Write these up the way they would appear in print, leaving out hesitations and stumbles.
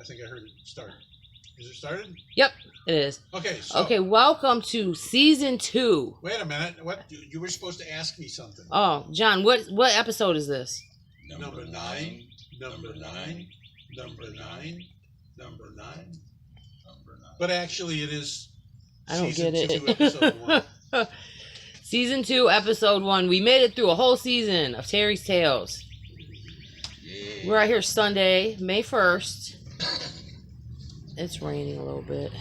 I think I heard it start. Is it started? Yep, it is. Okay. So, okay, welcome to season 2. Wait a minute. What? You were supposed to ask me something. Oh, John, what episode is this? Number 9. Number 9. Number 9. Number 9. But actually, it is. I don't get it. 2, episode 1. Season 2, episode 1. We made it through a whole season of Terry's Tales. Yeah. We're out here Sunday, May 1st. It's raining a little bit.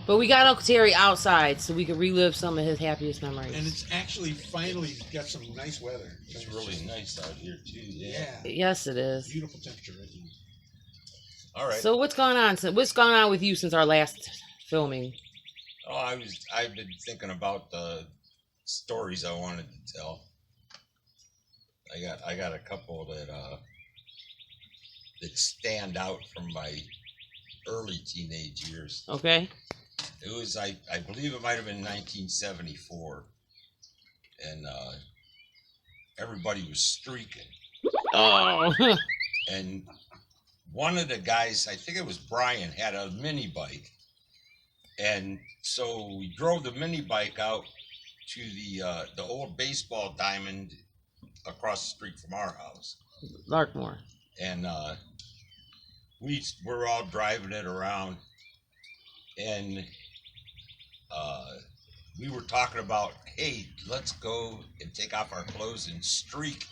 But we got Uncle Terry outside so we could relive some of his happiest memories. And it's actually finally got some nice weather. It's really nice out here, too. Yeah. Yes, it is. Beautiful temperature. Right? All right. So what's going on? What's going on with you since our last filming? Oh, I've been thinking about the stories I wanted to tell. I got a couple that stand out from my early teenage years. Okay. It was I believe it might have been 1974, and everybody was streaking. Oh. And one of the guys, I think it was Brian, had a mini bike, and so we drove the mini bike out to the old baseball diamond across the street from our house, Larkmore. and we're all driving it around, and we were talking about, hey, let's go and take off our clothes and streak.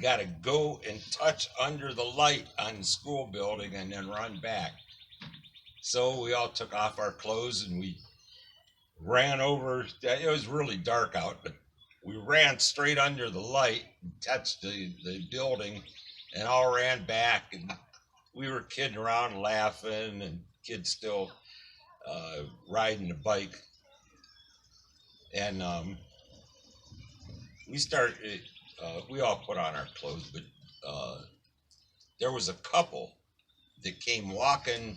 Got to go and touch under the light on the school building and then run back. So we all took off our clothes and we ran over. It was really dark out, but we ran straight under the light and touched the building and all ran back. And we were kidding around and laughing, and kids still riding the bike. And we started, we all put on our clothes, but there was a couple that came walking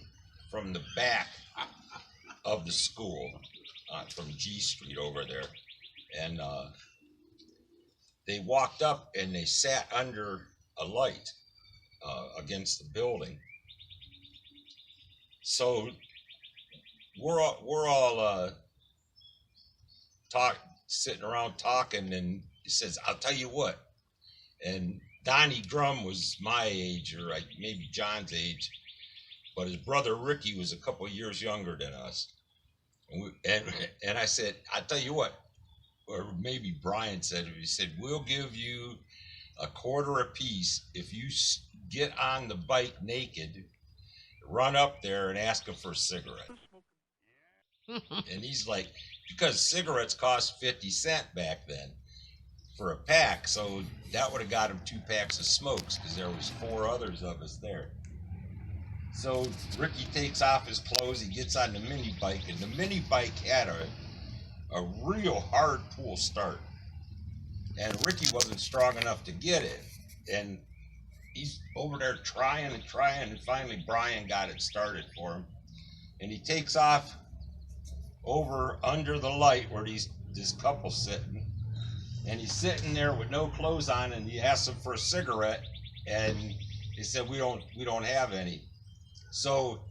from the back of the school, from G Street over there. And they walked up and they sat under a light against the building. So we're all sitting around talking, and he says, I'll tell you what. And Donnie Drum was my age, or maybe John's age, but his brother Ricky was a couple years younger than us. And I said, I'll tell you what, or maybe Brian said, he said, we'll give you $0.25 apiece if you get on the bike naked, run up there and ask him for a cigarette. And he's like, because cigarettes cost 50 cents back then for a pack, so that would have got him 2 packs of smokes, because there was 4 others of us there. So Ricky takes off his clothes, he gets on the mini bike, and the mini bike had a real hard pull start, and Ricky wasn't strong enough to get it, and he's over there trying, and finally Brian got it started for him, and he takes off over under the light where this couple's sitting, and he's sitting there with no clothes on, and he asks them for a cigarette, and they said, we don't have any. So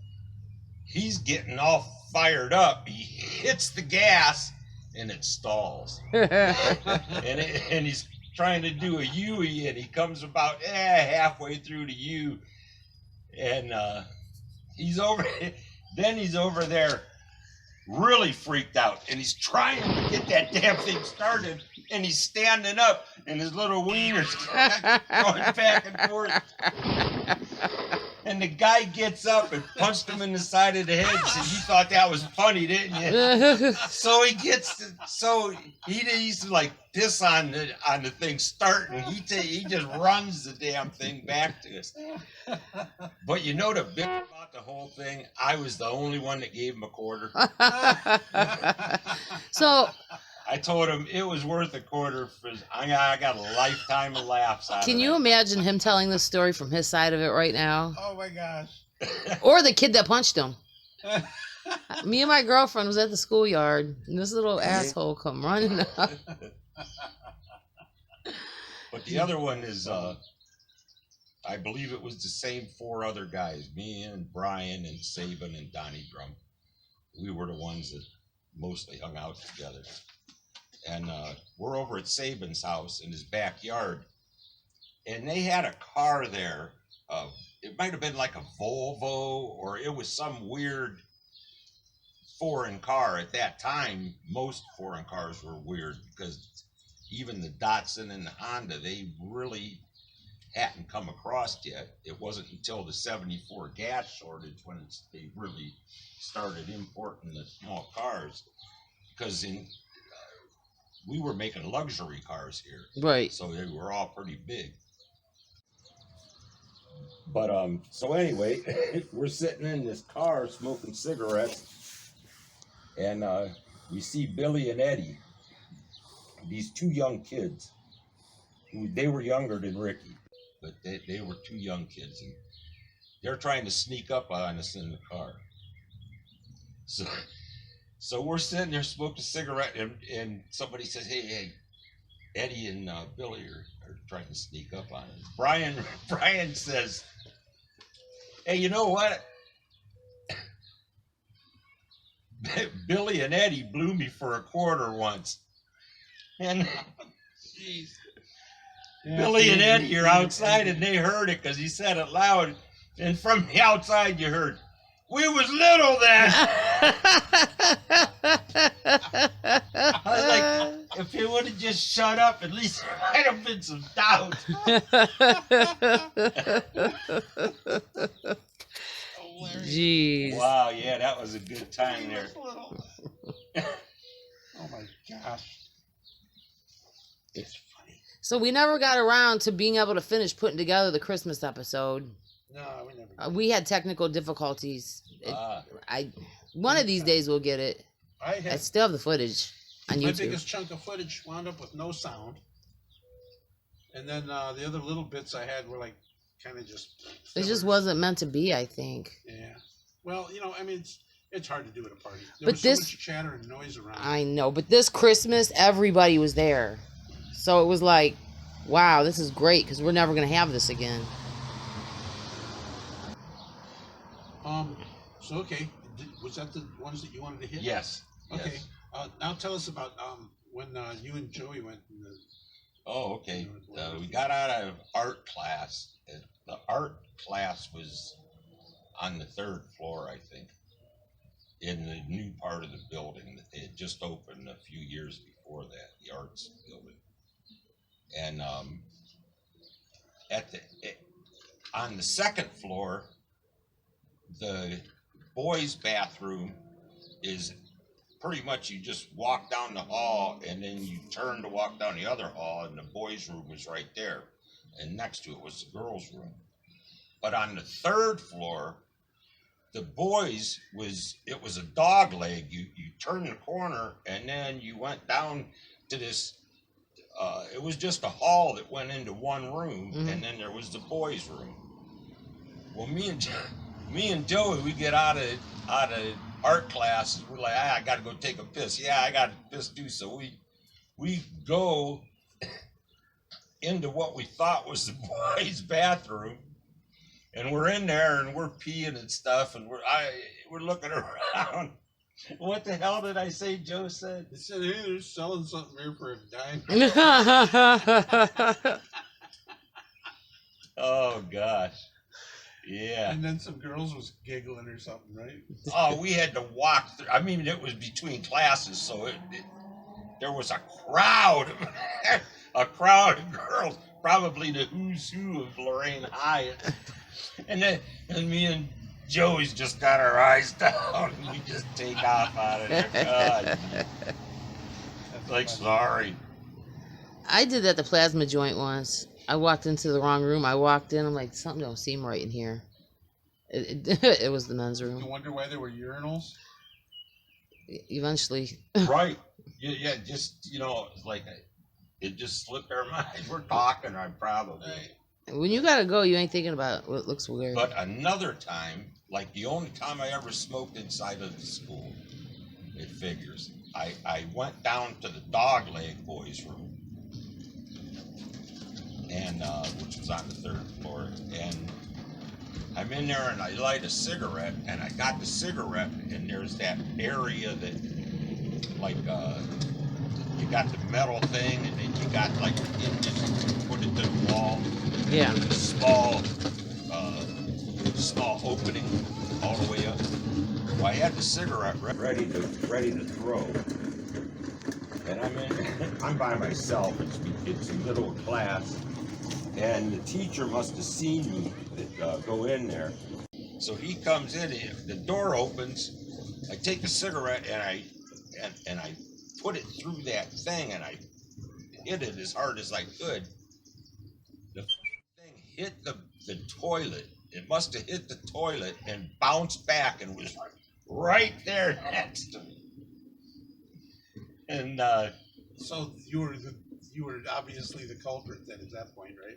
he's getting all fired up, he hits the gas and it stalls. and he's trying to do a U-E, and he comes about halfway through the U, and he's over there really freaked out, and he's trying to get that damn thing started, and he's standing up, and his little wiener's going back and forth. And the guy gets up and punched him in the side of the head and said, you thought that was funny, didn't you? So he used to like piss on the thing starting. He just runs the damn thing back to us. But you know the bit about the whole thing? I was the only one that gave him $0.25. So I told him it was worth $0.25 for I got a lifetime of laughs out of it. can you imagine him telling this story from his side of it right now? Oh my gosh. Or the kid that punched him. Me and my girlfriend was at the schoolyard, and this little asshole come running up. But the other one is I believe it was the same 4 other guys, me and Brian and Saban and Donnie Drum. We were the ones that mostly hung out together. And we're over at Saban's house in his backyard. And they had a car there. It might have been like a Volvo, or it was some weird foreign car. At that time, most foreign cars were weird because even the Datsun and the Honda, they really hadn't come across yet. It wasn't until the 74 gas shortage when they really started importing the small cars, because we were making luxury cars here, Right. so they were all pretty big. But so anyway, we're sitting in this car smoking cigarettes, and we see Billy and Eddie, these 2 young kids. They were younger than Ricky, but they were 2 young kids, and they're trying to sneak up on us in the car. So we're sitting there smoking a cigarette, and somebody says, hey, Eddie and Billy are trying to sneak up on us. Brian says, hey, you know what? Billy and Eddie blew me for a quarter once. And Jeez. Billy and Eddie are outside, and they heard it because he said it loud. And from the outside, you heard, we was little then. I was like, if he would have just shut up, at least there might have been some doubt. Jeez. Wow, yeah, that was a good time there. Oh my gosh. It's funny. So we never got around to being able to finish putting together the Christmas episode. No, we never did. We had technical difficulties. One of these days we'll get it. I still have the footage on My YouTube. biggest chunk of footage wound up with no sound. And then the other little bits I had were like kind of just It just fillers. wasn't meant to be, I think. Yeah. Well, I mean, it's hard to do at a party. There But was so this- much chatter and noise around. I know, but this Christmas, everybody was there. So it was like, wow, this is great because we're never going to have this again. So, okay. Was that the ones that you wanted to hit? Yes. Okay. Yes. Now tell us about when you and Joey went. Oh, okay. We got out of art class. The art class was on the 3rd floor, I think, in the new part of the building that they had just opened a few years before that, the arts building. And on the 2nd floor, the boys' bathroom is pretty much, you just walk down the hall and then you turn to walk down the other hall, and the boys' room was right there, and next to it was the girls' room. But on the 3rd floor, the boys it was a dog leg. You turned the corner and then you went down to this. It was just a hall that went into one room, and then there was the boys' room. Well, me and Joey, we get out of art class, and we're like, I gotta go take a piss. Yeah, I got to piss too. So we go into what we thought was the boys' bathroom, and we're in there and we're peeing and stuff, and we're looking around. What the hell did I say? Joe said. They said, hey, they're selling something here for a dime. Oh gosh, yeah. And then some girls was giggling or something, right? Oh, we had to walk through. I mean, it was between classes, so there was a crowd, a crowd of girls, probably the who's who of Lorraine High, and me and Joey's just got our eyes down, and we just take off out of there. God. Like, sorry. I did that at the plasma joint once. I walked into the wrong room. I walked in. I'm like, something don't seem right in here. It was the men's You room. wonder why there were urinals? Eventually. Right. Yeah, just, like, it just slipped our minds. We're talking, I'm probably. Right. When you gotta go, you ain't thinking about what looks weird. But another time, like the only time I ever smoked inside of the school, it figures, I went down to the dog leg boys' room. and which was on the 3rd floor. And I'm in there and I light a cigarette, and I got the cigarette, and there's that area that, like, you got the metal thing, and then you got like hinges to put it to the wall. Yeah. With a small opening all the way up. Well, I had the cigarette ready to throw, and I'm by myself. It's middle of class, and the teacher must have seen me go in there. So he comes in, the door opens. I take the cigarette and I put it through that thing, and I hit it as hard as I could. The thing hit the toilet. It must have hit the toilet and bounced back and was right there next to me. And so you were obviously the culprit then at that point, right?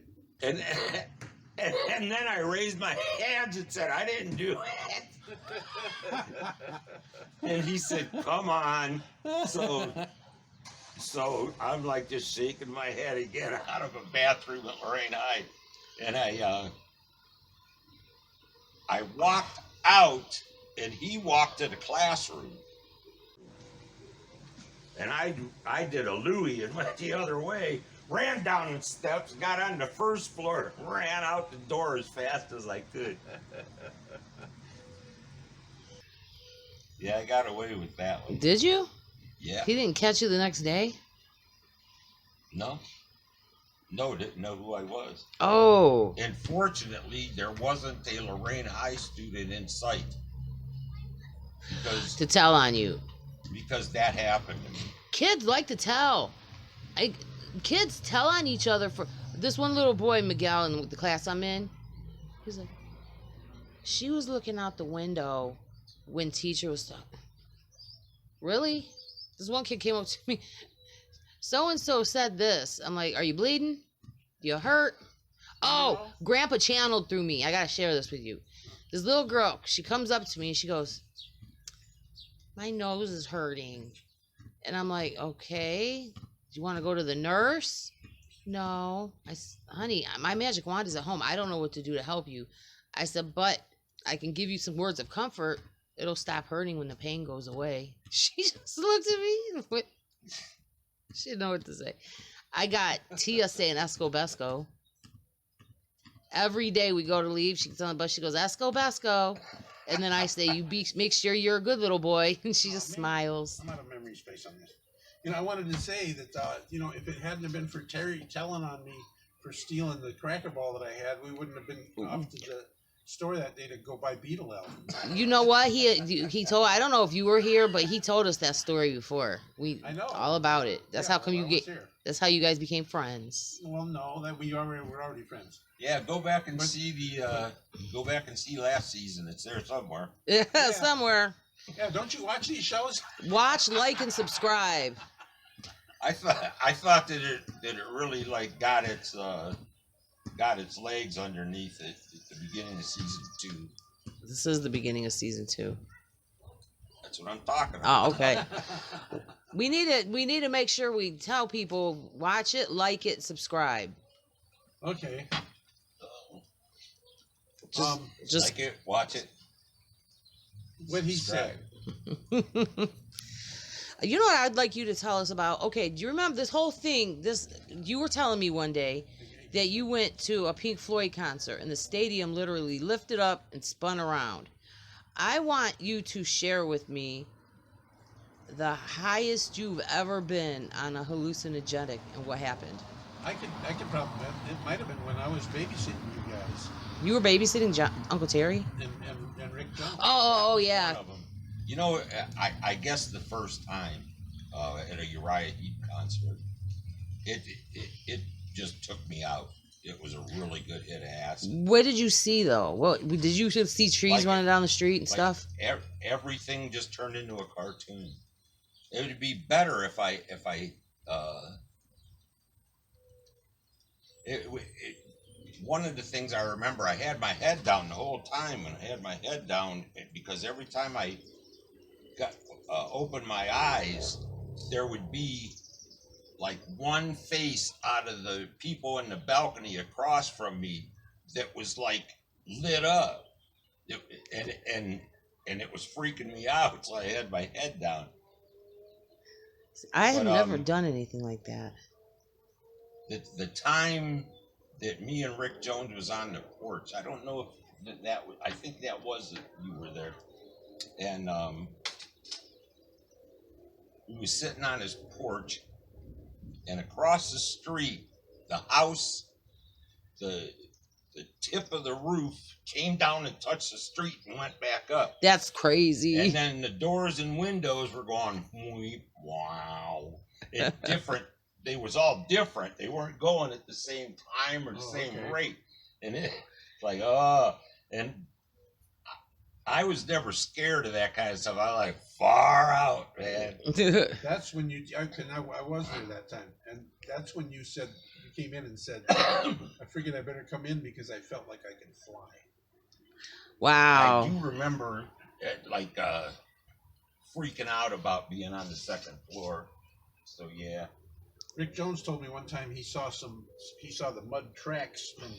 and then I raised my hands and said, I didn't do it. And he said, come on. So I'm like just shaking my head again out of a bathroom at Lorraine High. And I walked out, and he walked to the classroom. And I did a Louie and went the other way, ran down the steps, got on the 1st floor, ran out the door as fast as I could. Yeah, I got away with that one. Did you? Yeah. He didn't catch you the next day? No, didn't know who I was. Oh. And fortunately, there wasn't a Lorraine High student in sight. To tell on you. Because that happened to me. Kids like to tell. Kids tell on each other. For this one little boy, Miguel, in the class I'm in, he's like, she was looking out the window when teacher was talking. Really? This one kid came up to me. So-and-so said this. I'm like, are you bleeding? You hurt? Oh, Grandpa channeled through me. I got to share this with you. This little girl, she comes up to me and she goes, my nose is hurting. And I'm like, okay. Do you want to go to the nurse? No. Honey, my magic wand is at home. I don't know what to do to help you. I said, but I can give you some words of comfort. It'll stop hurting when the pain goes away. She just looked at me and went, she didn't know what to say. I got Tia saying Esco Besco. Every day we go to leave, she gets on the bus, she goes, Esco Besco. And then I say, make sure you're a good little boy. And she just smiles. I'm out of memory space on this. I wanted to say that, if it hadn't have been for Terry telling on me for stealing the Cracker Ball that I had, we wouldn't have been off to the store that day to go buy Beetle albums. You know what? He told, I don't know if you were here, but he told us that story before. I know. All about it. That's how come that's how you guys became friends. Well, no, that we're already friends. Yeah, go back and see last season. It's there somewhere. Yeah, somewhere. Yeah, don't you watch these shows? Watch, like, and subscribe. I thought that it really like got its legs underneath it at the beginning of season 2. This is the beginning of season 2. That's what I'm talking about. Oh, okay. We need to make sure we tell people, watch it, like it, subscribe. Okay. Just like it, watch it. What he said. You know what I'd like you to tell us about? Okay, do you remember this whole thing? You were telling me one day that you went to a Pink Floyd concert and the stadium literally lifted up and spun around. I want you to share with me the highest you've ever been on a hallucinogenic and what happened. I could probably, it might have been when I was babysitting you guys. You were babysitting Uncle Terry? And Rick Jones. Oh, yeah. One of them. You know, I guess the first time at a Uriah Heep concert, it just took me out. It was a really good hit of acid. What did you see though? What did you see? Trees running down the street and stuff? Everything just turned into a cartoon. It would be better if I one of the things I remember, I had my head down the whole time, and I had my head down because every time I got opened my eyes, there would be like one face out of the people in the balcony across from me that was like lit up. And it was freaking me out, so I had my head down. I have But never done anything like that. the time that me and Rick Jones was on the porch, I don't know if that was, I think that was it, you were there, and he was sitting on his porch, and across the street, the house, the tip of the roof came down and touched the street and went back up. That's crazy. And then the doors and windows were going, weep, wow. It different. They was all different. They weren't going at the same time or the same rate. And it's like, and I was never scared of that kind of stuff. I like far out, man. That's when I was there that time, and that's when you said, you came in and said, I figured I better come in because I felt like I could fly. Wow. I do remember freaking out about being on the second floor. So yeah. Rick Jones told me one time he saw the mud tracks from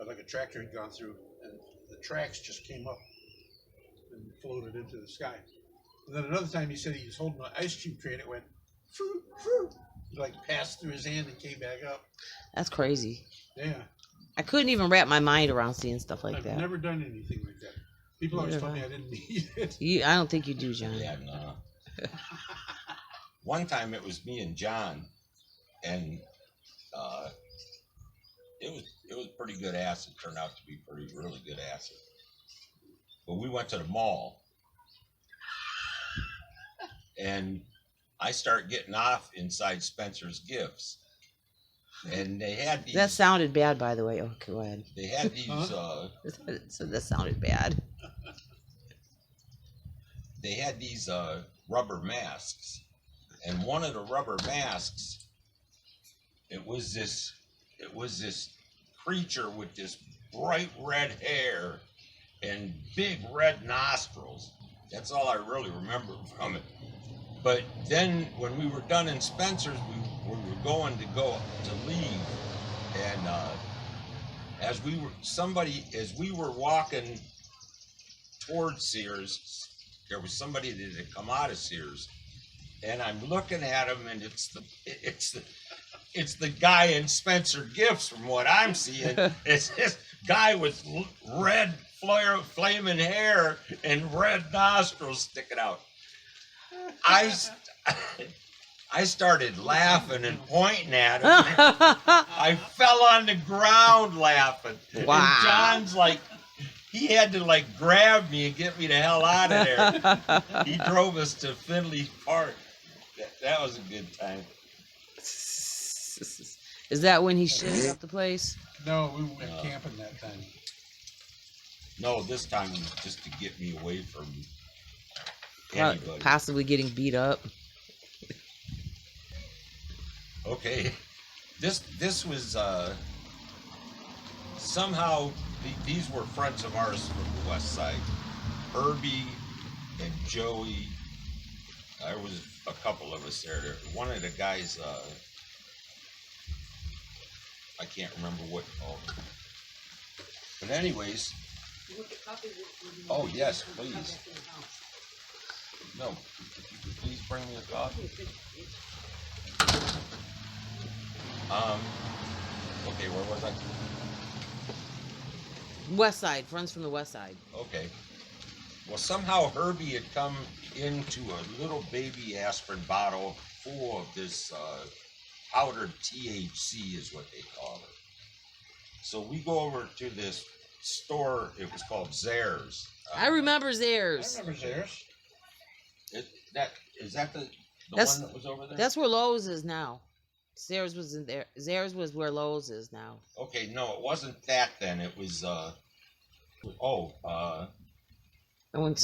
like a tractor had gone through, and the tracks just came up and floated into the sky. And then another time he said he was holding an ice cube tray and it went, froo, froo. It like passed through his hand and came back up. That's crazy. Yeah. I couldn't even wrap my mind around seeing stuff like that. I've never done anything like that. People always told me I didn't need it. I don't think you do, John. Yeah, no. One time it was me and John, and it was pretty good acid. Turned out to be really good acid. But we went to the mall, and I start getting off inside Spencer's Gifts, and they had these. That sounded bad, by the way. Oh, go ahead. They had these. So that sounded bad. They had these rubber masks, and one of the rubber masks, it was this creature with this bright red hair and big red nostrils. That's all I really remember from it. But then when we were done in Spencer's, we were going to leave, and as we were walking towards Sears, there was somebody that had come out of Sears, and I'm looking at him, and it's the guy in Spencer Gifts from what I'm seeing. It's this guy with red flaming hair and red nostrils sticking out. I started laughing and pointing at him. I fell on the ground laughing. Wow. And John's like, he had to like grab me and get me the hell out of there. He drove us to Finley Park. That was a good time. Is that when he shit up the place? No, we went camping that time. No, this time was just to get me away from anybody. Possibly getting beat up. Okay, this was somehow these were friends of ours from the west side. Herbie and Joey. There was a couple of us there. One of the guys, I can't remember what called. But anyways. Oh yes, please. No, if you could please bring me a coffee. Okay, where was I? West side, friends from the west side. Okay. Well, somehow Herbie had come into a little baby aspirin bottle full of this powdered THC is what they call it. So we go over to this store. It was called Zares. I remember Zares. I remember Zares. Is that the one that was over there? That's where Lowe's is now. Zares was in there. Zares was where Lowe's is now. Okay, no, it wasn't that then. It was the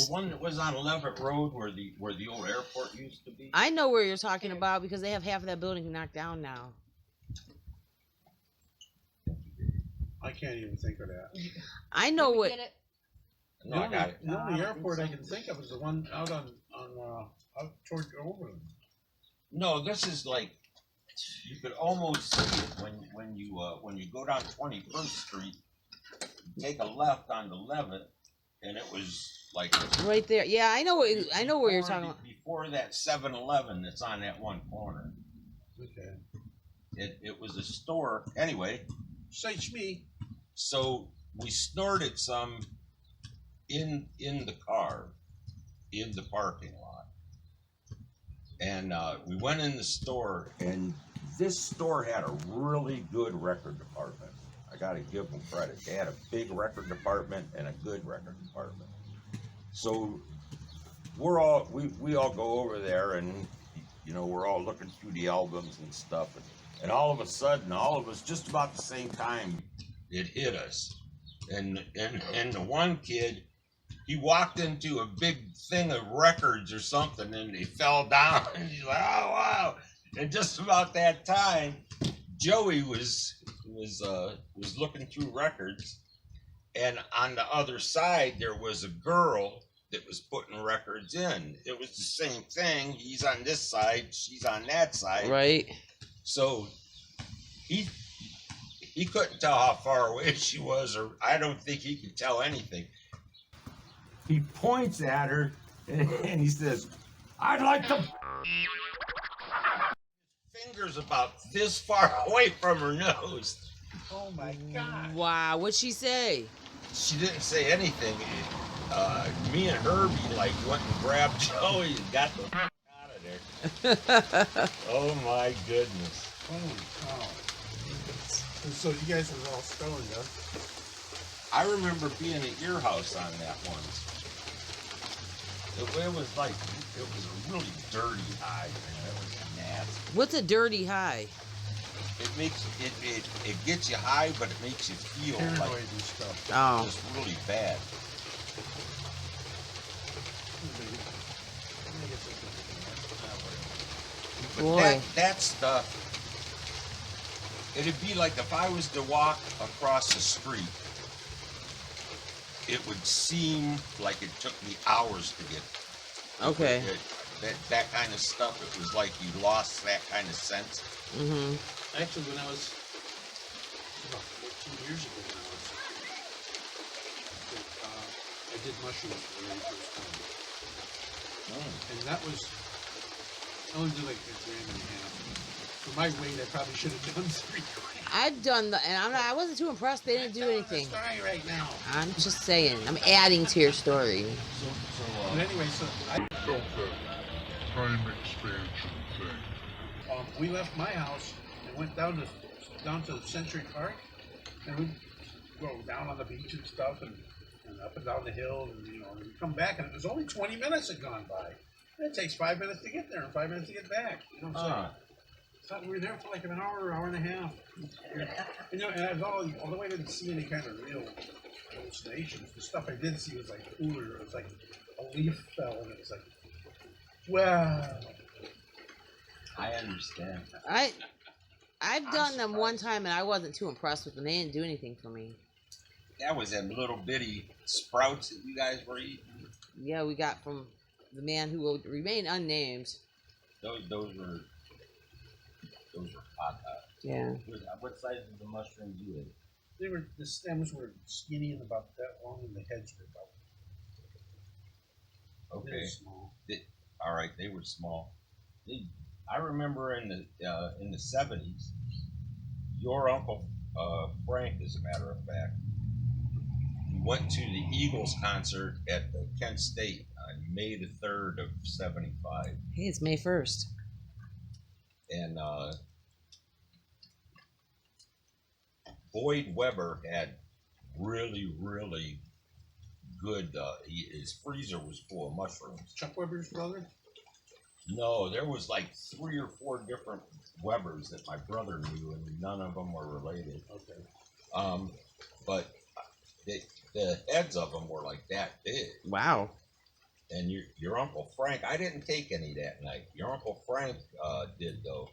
one that was on Levitt Road where the old airport used to be. I know where you're talking about because they have half of that building knocked down now. I can't even think of that. I know what. No, I got it. The only airport I can think of is the one out out toward Overland. No, this is like you could almost see it when you go down 21st Street, you take a left on the Levitt, and it was like Right there. Yeah, I know what you're talking about. Before that 7-Eleven that's on that one corner. Okay. It was a store. Anyway, Search me. so we snorted some in the car, in the parking lot. And we went in the store, and this store had a really good record department. I got to give them credit. They had a big record department and a good record department. So we all go over there, and we're all looking through the albums and stuff, and all of a sudden, all of us, just about the same time, it hit us. And the one kid, he walked into a big thing of records or something, and he fell down. And he's like, "Oh wow!" And just about that time, Joey was looking through records, and on the other side there was a girl that was putting records in. It was the same thing. He's on this side, she's on that side. Right. So he couldn't tell how far away she was, or I don't think he could tell anything. He points at her and he says, "I'd like to." Fingers about this far away from her nose. Oh my God. Wow, what'd she say? She didn't say anything. Me and Herbie went and grabbed Joey and got the out of there. Oh my goodness. Holy cow. So you guys were all stoned, huh? I remember being at your house on that once. It was a really dirty high, man. It was nasty. What's a dirty high? It makes it gets you high, but it makes you feel Paranoid like and stuff. Oh. just really bad. But Boy. that stuff, it'd be like if I was to walk across the street, it would seem like it took me hours to get. Okay. That kind of stuff, it was like you lost that kind of sense. Mm-hmm. Actually, when I was about 14 years ago, I did mushrooms for the very first time. And that was, I only did like a gram and a half. For my weight, I probably should have done 3 grams. I've done and I wasn't too impressed. They didn't do anything. Sorry, right now. I'm just saying. I'm adding to your story. But anyway, so Felt that time expansion thing. we left my house and went down to Century Park, and we'd go down on the beach and stuff, and up and down the hill, and and we'd come back, and it was only 20 minutes had gone by. And it takes 5 minutes to get there and 5 minutes to get back. So we were there for like an hour and a half. And I was although I didn't see any kind of real hallucinations, the stuff I did see was like cooler. It was like a leaf fell, and it was like, wow. I understand. I've done them one time, and I wasn't too impressed with them. They didn't do anything for me. That was them little bitty sprouts that you guys were eating. Yeah, we got from the man who will remain unnamed. Those were hot. Yeah. What size of the mushrooms you ate? The stems were skinny and about that long, and the heads were about Okay. very small. All right, they were small. I remember in the 70s, your uncle Frank, as a matter of fact, went to the Eagles concert at the Kent State on May the 3rd of '75, Hey, it's May 1st. and Boyd Weber had really, really good. His freezer was full of mushrooms. Chuck Weber's brother? No, there was like 3 or 4 different Webers that my brother knew, and none of them were related. Okay. But the heads of them were like that big. Wow. And your Uncle Frank, I didn't take any that night. Your Uncle Frank did, though.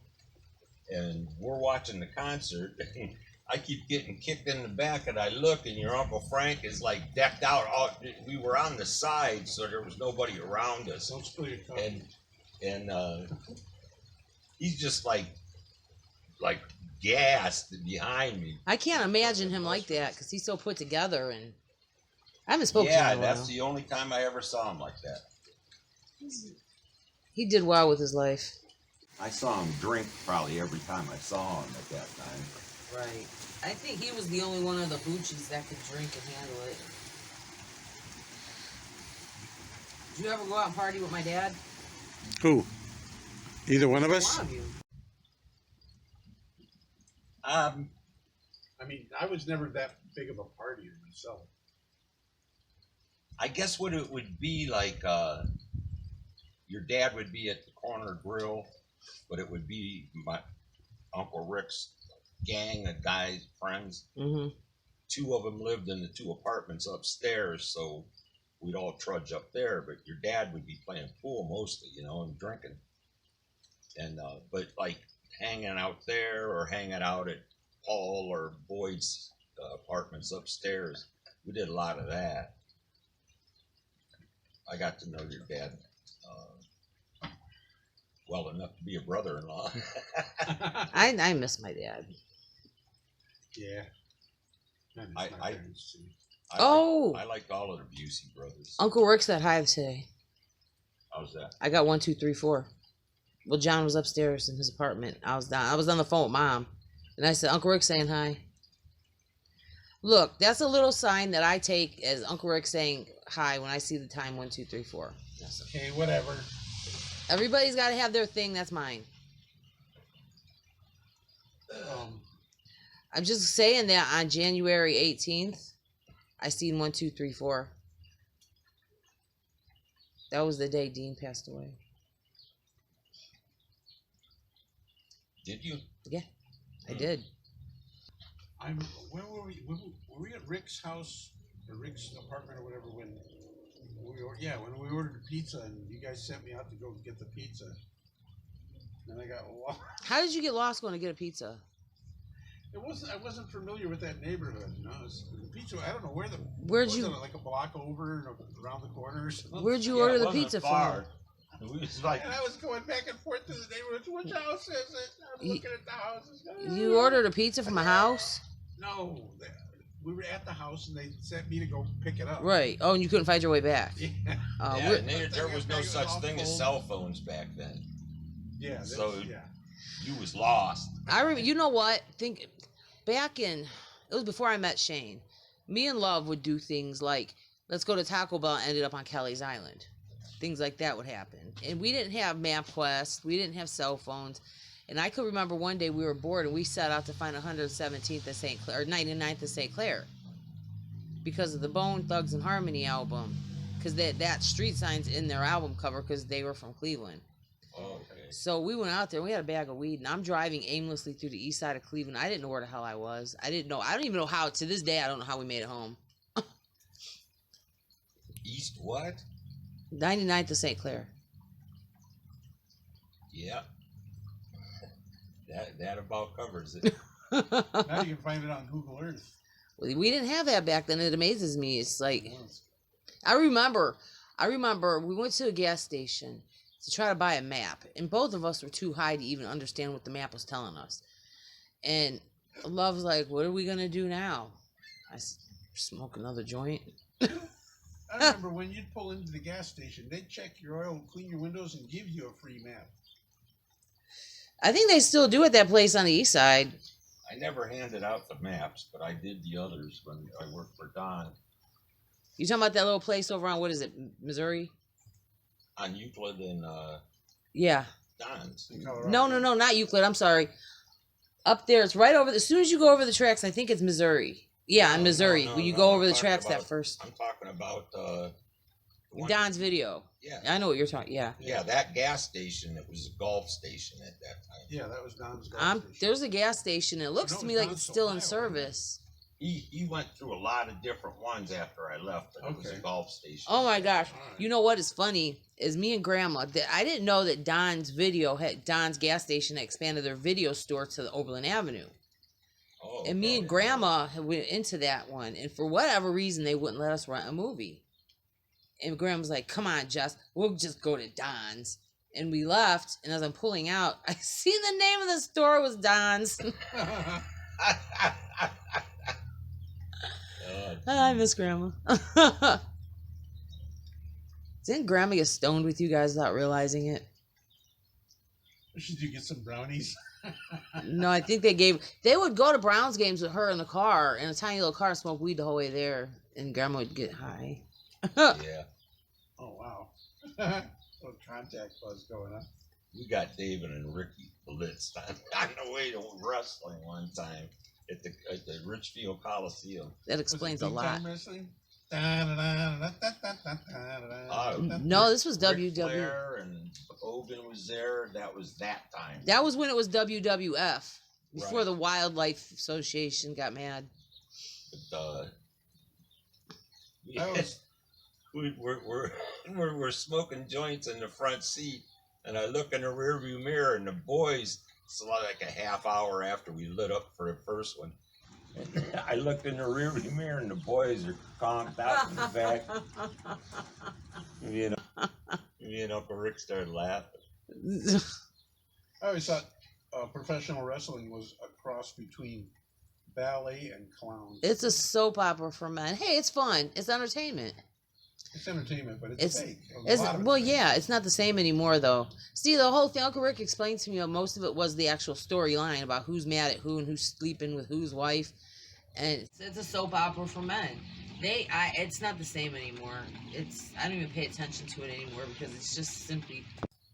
And we're watching the concert, and I keep getting kicked in the back, and I look, and your Uncle Frank is like decked out. We were on the side, so there was nobody around us. Don't spill your cup. And he's just like like gassed behind me. I can't imagine him like that because he's so put together, and I haven't spoken to him Yeah, in a while. that's the only time I ever saw him like that. He did well with his life. I saw him drink probably every time I saw him at that time. Right. I think he was the only one of the Bucci's that could drink and handle it. Did you ever go out and party with my dad? Who? Either one of us? One of you. I mean, I was never that big of a partier myself. I guess what it would be like, your dad would be at the corner grill, but it would be my Uncle Rick's gang of guys, friends. Mm-hmm. 2 of them lived in the 2 apartments upstairs, so we'd all trudge up there. But your dad would be playing pool mostly, you know, and drinking. And but like hanging out there or hanging out at Paul or Boyd's apartments upstairs, we did a lot of that. I got to know your dad well enough to be a brother-in-law. I miss my dad. Yeah. miss I- my I- parents, too. I liked all of the Busey brothers. Uncle Rick said hi today. How's that? I got 1, 2, 3, 4. Well, John was upstairs in his apartment. I was down. I was on the phone with Mom, and I said, "Uncle Rick saying hi." Look, that's a little sign that I take as Uncle Rick saying hi when I see the time 1, 2, 3, 4. That's it. Okay, whatever. Everybody's got to have their thing. That's mine. I'm just saying that on January 18th, I seen 1, 2, 3, 4. That was the day Dean passed away. Did you? Yeah, I did. Where were we? Were we at Rick's house or Rick's apartment or whatever when when we ordered a pizza and you guys sent me out to go get the pizza. And I got lost. How did you get lost going to get a pizza? I wasn't familiar with that neighborhood, you know. The pizza, I don't know where Where'd was you- it, like a block over and around the corner or something? Where'd you Yeah, order it the wasn't pizza far. from? We was like, And I was going back and forth to the neighborhood. Which house is it? I'm looking at the houses. You ordered a pizza from a house? No, we were at the house and they sent me to go pick it up. Right. Oh, and you couldn't find your way back. Yeah. yeah, we're- and there was no such thing as cell phones back then. Yeah. So- yeah. You was lost. I remember. You know what? Back in, it was before I met Shane. Me and Love would do things like, let's go to Taco Bell and ended up on Kelly's Island. Things like that would happen. And we didn't have MapQuest. We didn't have cell phones. And I could remember one day we were bored and we set out to find 117th of St. Clair, or 99th of St. Clair. Because of the Bone Thugs and Harmony album. Because that street sign's in their album cover because they were from Cleveland. Oh, okay. So we went out there. We had a bag of weed, and I'm driving aimlessly through the east side of Cleveland. I didn't know where the hell I was. I didn't know. I don't even know how. To this day, I don't know how we made it home. East what? 99th of St. Clair. Yeah. That about covers it. Now you can find it on Google Earth. We didn't have that back then. It amazes me. It's like I remember we went to a gas station to try to buy a map, and both of us were too high to even understand what the map was telling us. And Love's like, "What are we gonna do now?" I said, "Smoke another joint." I remember when you'd pull into the gas station, they'd check your oil, clean your windows, and give you a free map. I think they still do at that place on the east side. I never handed out the maps, but I did the others when I worked for Don You talking about that little place over on, what is it, Missouri? on Euclid and Yeah. Don's. In Colorado. No, not Euclid. I'm sorry. Up there, it's right over. As soon as you go over the tracks, I think it's Missouri. Yeah, in Missouri. No, when you no, go I'm over the talking tracks, that about- first. I'm talking about the one- Don's video. Yeah, I know what you're talking. Yeah. yeah, that gas station. It was a golf station at that time. Yeah, that was Don's gas station. There's a gas station. It looks No, to me it's like not it's so still high, in wasn't it? service. He went through a lot of different ones after I left, but it was a Okay. golf station. Oh my gosh! All right. You know what is funny is me and Grandma. I didn't know that Don's gas station had expanded their video store to the Oberlin Avenue. Oh, And me okay. and Grandma went into that one, and for whatever reason, they wouldn't let us rent a movie. And Grandma's like, "Come on, Jess, we'll just go to Don's." And we left, and as I'm pulling out, I seen the name of the store was Don's. I miss Grandma. Didn't Grandma get stoned with you guys without realizing it? Should you get some brownies? No, I think they would go to Browns games with her in the car, in a tiny little car, smoke weed the whole way there, and Grandma would get high. Yeah. Oh, wow. Little contact buzz going on. We got David and Ricky blitzed on the way to wrestling one time at the Richfield Coliseum. That explains a lot. No, this was Ric WW. Flair and Hogan was there. That was that time. That was when it was WWF, before Right. the Wildlife Association got mad. But, That was- we're smoking joints in the front seat, and I look in the rearview mirror, and the boys. It's like a half hour after we lit up for the first one. I looked in the rearview mirror, and the boys are conked out in the back. Me and Uncle Rick started laughing. I always thought professional wrestling was a cross between ballet and clown. It's a soap opera for men. Hey, it's fun. It's entertainment. It's entertainment, but it's fake. It's yeah, it's not the same anymore though. See, the whole thing Uncle Rick explained to me, most of it was the actual storyline about who's mad at who and who's sleeping with whose wife, and it's a soap opera for men. It's not the same anymore. I don't even pay attention to it anymore because it's just simply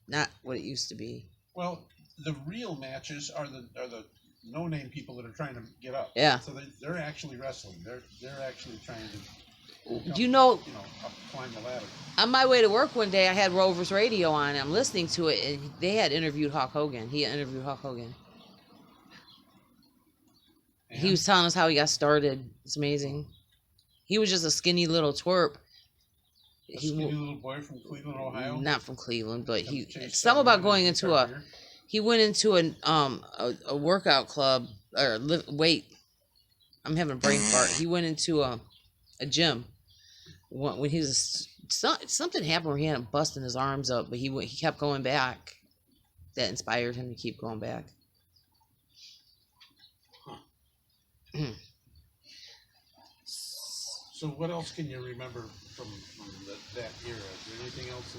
not what it used to be. Well, the real matches are the no-name people that are trying to get up. Yeah. So they're actually wrestling. They're actually trying to. Climb the ladder. On my way to work one day, I had Rover's radio on. I'm listening to it, and they had interviewed Hulk Hogan. He had interviewed Hulk Hogan. And He was telling us how he got started. It's amazing. He was just a skinny little twerp. a skinny little boy from Cleveland, Ohio. Not from Cleveland, but he Chased some that about woman going in into a a. career. He went into a workout club or wait. I'm having a brain fart. He went into a gym when he was something happened where he had him busting his arms up, but he kept going back. That inspired him to keep going back. So what else can you remember from that era? Is there anything else?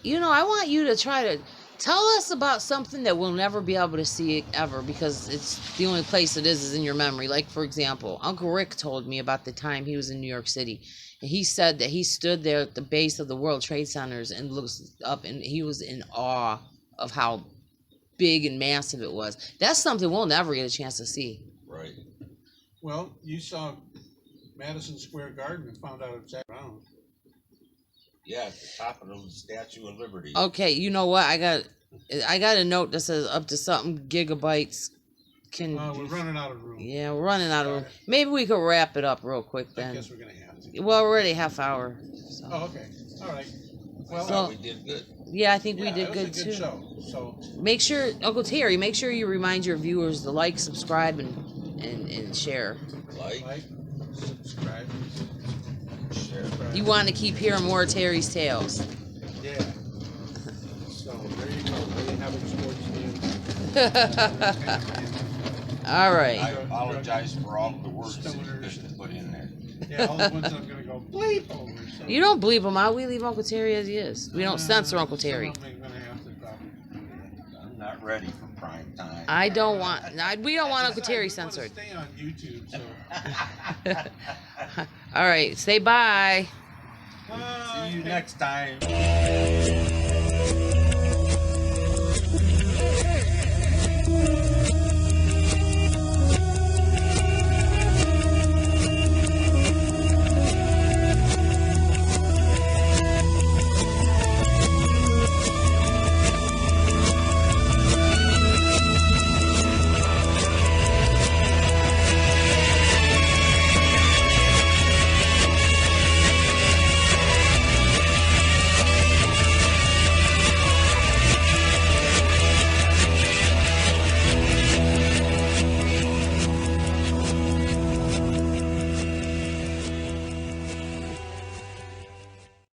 I want you to try to tell us about something that we'll never be able to see ever because it's the only place it is in your memory. Like, for example, Uncle Rick told me about the time he was in New York City. And he said that he stood there at the base of the World Trade Centers and looked up, and he was in awe of how big and massive it was. That's something we'll never get a chance to see. Right. Well, you saw Madison Square Garden and found out it's around. Yeah, at the top of the Statue of Liberty. Okay, you know what? I got a note that says up to something gigabytes. We're running out of room. Yeah, we're running out of room. Maybe we could wrap it up real quick I then. guess we're gonna have to. Well, we're already half hour. So. Oh, okay. All right. I Well, thought we did good. Yeah, I think we yeah, did it good was a too. good show. So Make sure, Uncle Terry, make sure you remind your viewers to like, subscribe, and share. Like, subscribe, share. You want to keep hearing more Terry's Tales. Yeah. So there you go. There you have it, sports news. All right. I apologize for all of the words that you couldn't put in there. Yeah, all the ones I'm gonna go bleep over. So. You don't bleep him out. We leave Uncle Terry as he is. We don't censor Uncle Terry. Some of them I'm gonna have to probably do that. I'm not ready for prime time. I don't want. We don't want Uncle Terry We censored. wanna stay on YouTube, so. All right. Say bye. See you next time.